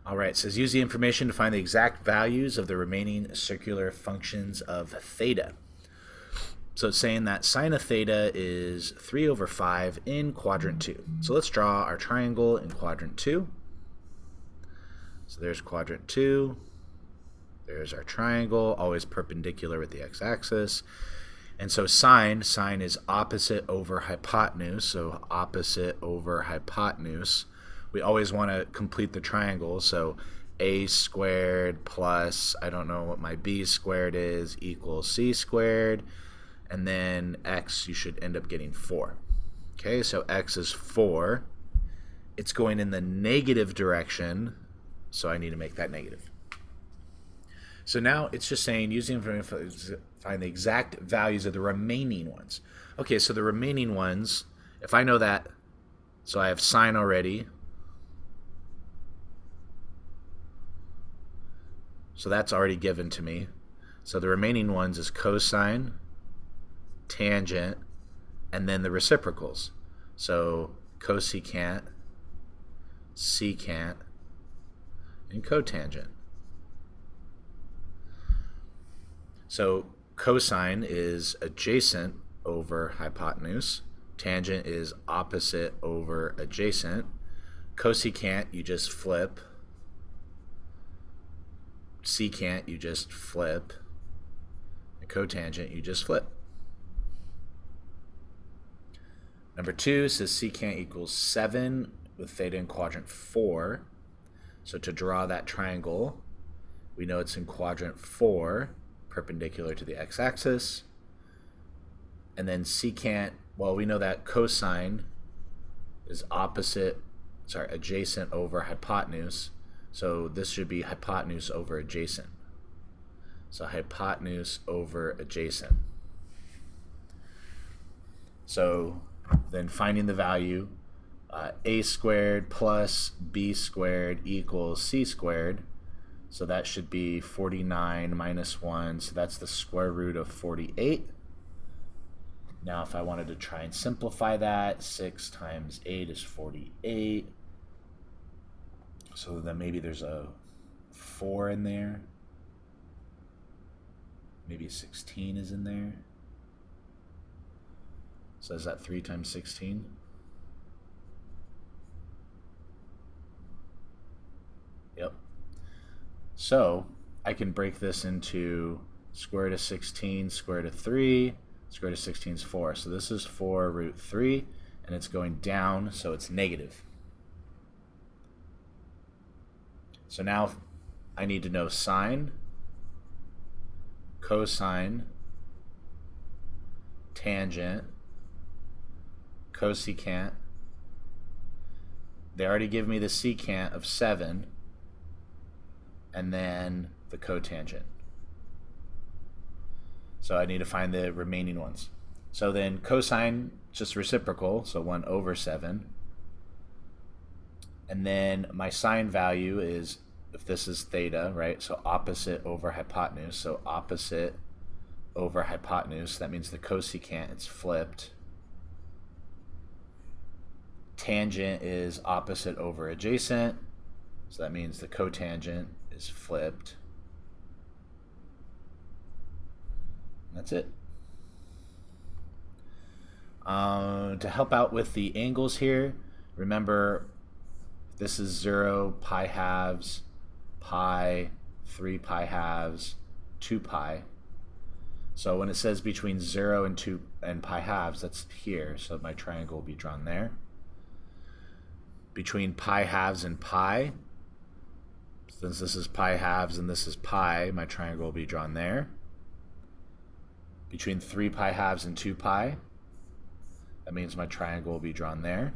All right, it says use the information to find the exact values of the remaining circular functions of theta. So it's saying that sine of theta is 3 over 5 in quadrant 2. So let's draw our triangle in quadrant 2. So there's quadrant 2. There's our triangle, always perpendicular with the x-axis. And so sine is opposite over hypotenuse, so opposite over hypotenuse. We always want to complete the triangle, so a squared plus, I don't know what my b squared is, equals c squared, and then x, you should end up getting 4. Okay, so x is 4. It's going in the negative direction, so I need to make that negative. So now it's just saying using to find the exact values of the remaining ones. Okay, so the remaining ones, if I know that, so I have sine already. So that's already given to me. So the remaining ones is cosine, tangent, and then the reciprocals. So cosecant, secant, and cotangent. So cosine is adjacent over hypotenuse. Tangent is opposite over adjacent. Cosecant, you just flip. Secant, you just flip. And cotangent, you just flip. Number 2 says secant equals 7 with theta in quadrant 4. So to draw that triangle, we know it's in quadrant 4, perpendicular to the x-axis. And then secant, well, we know that cosine is adjacent over hypotenuse. So this should be hypotenuse over adjacent. So hypotenuse over adjacent. So then finding the value, a squared plus b squared equals c squared. So that should be 49 minus 1. So that's the square root of 48. Now if I wanted to try and simplify that, 6 times 8 is 48. So then maybe there's a 4 in there. Maybe 16 is in there. So is that 3 times 16? Yep. So I can break this into square root of 16, square root of 3, square root of 16 is 4. So this is 4 root 3, and it's going down, so it's negative. So now I need to know sine, cosine, tangent, cosecant. They already give me the secant of 7, and then the cotangent. So I need to find the remaining ones. So then cosine, just reciprocal, so 1 over 7. And then my sine value is, if this is theta, right? So opposite over hypotenuse. So opposite over hypotenuse. That means the cosecant, it's flipped. Tangent is opposite over adjacent. So that means the cotangent is flipped. That's it. To help out with the angles here, remember this is 0, pi halves, pi, 3 pi halves, 2 pi. So when it says between 0 and 2 and pi halves, that's here. So my triangle will be drawn there. Between pi halves and pi, since this is pi halves and this is pi, my triangle will be drawn there. Between 3 pi halves and 2 pi, that means my triangle will be drawn there,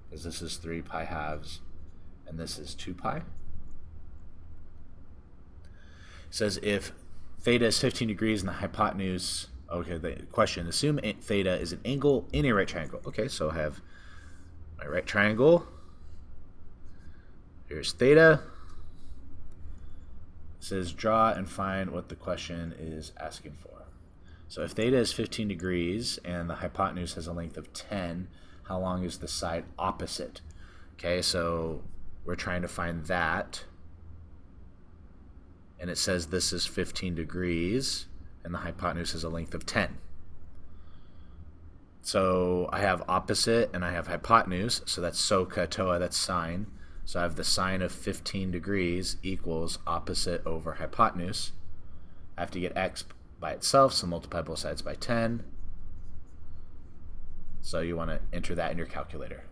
because this is 3 pi halves and this is 2 pi. It says if theta is 15 degrees and the hypotenuse, okay, the question, assume theta is an angle in a right triangle. Okay, so I have my right triangle. Here's theta. It says draw and find what the question is asking for. So if theta is 15 degrees and the hypotenuse has a length of 10, how long is the side opposite? Okay, so we're trying to find that. And it says this is 15 degrees, and the hypotenuse is a length of 10. So I have opposite and I have hypotenuse, so that's SOHCAHTOA, TOA, that's sine. So I have the sine of 15 degrees equals opposite over hypotenuse. I have to get x by itself, so multiply both sides by 10. So you want to enter that in your calculator.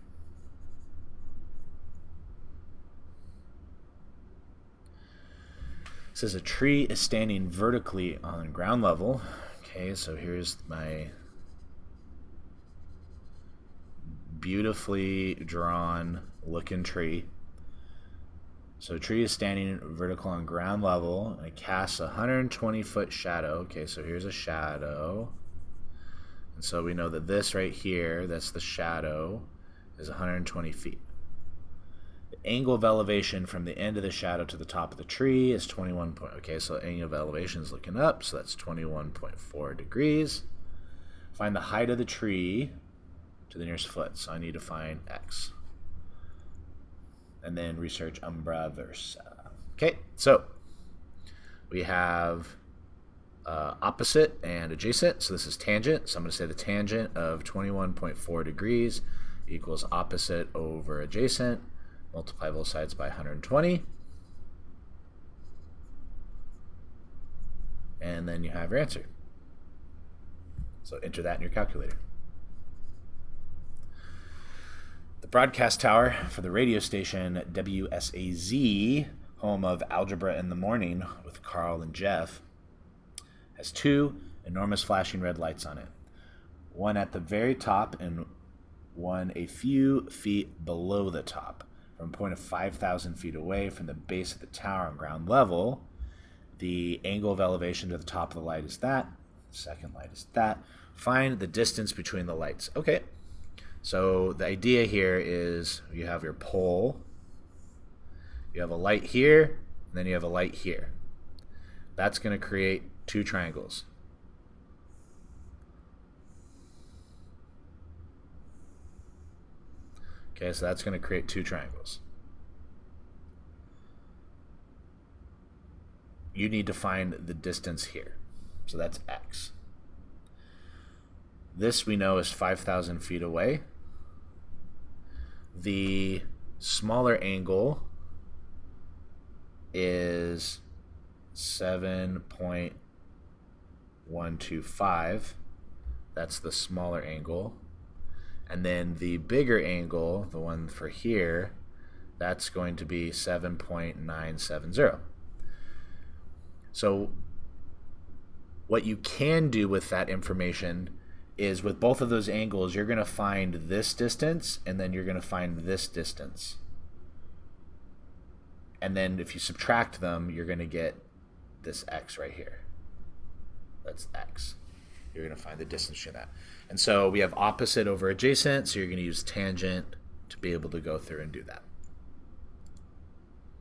It says a tree is standing vertically on ground level. Okay, so here's my beautifully drawn looking tree. So a tree is standing vertical on ground level, and it casts a 120-foot shadow. Okay, so here's a shadow. And so we know that this right here, that's the shadow, is 120 feet. The angle of elevation from the end of the shadow to the top of the tree is 21 point. Okay, so angle of elevation is looking up, so that's 21.4 degrees. Find the height of the tree to the nearest foot, so I need to find x. And then research umbra versa. Okay, so we have opposite and adjacent. So this is tangent. So I'm going to say the tangent of 21.4 degrees equals opposite over adjacent. Multiply both sides by 120. And then you have your answer. So enter that in your calculator. The broadcast tower for the radio station WSAZ, home of Algebra in the Morning with Carl and Jeff, has two enormous flashing red lights on it. One at the very top and one a few feet below the top. From a point of 5,000 feet away from the base of the tower on ground level, the angle of elevation to the top of the light is that. The second light is that. Find the distance between the lights. Okay. So the idea here is you have your pole, you have a light here, and then you have a light here. That's going to create two triangles. Okay, so that's going to create two triangles. You need to find the distance here. So that's x. This we know is 5,000 feet away. The smaller angle is 7.125. That's the smaller angle. And then the bigger angle, the one for here, that's going to be 7.970. So what you can do with that information is with both of those angles, you're going to find this distance, and then you're going to find this distance. And then if you subtract them, you're going to get this x right here. That's x. You're going to find the distance between that. And so we have opposite over adjacent, so you're going to use tangent to be able to go through and do that.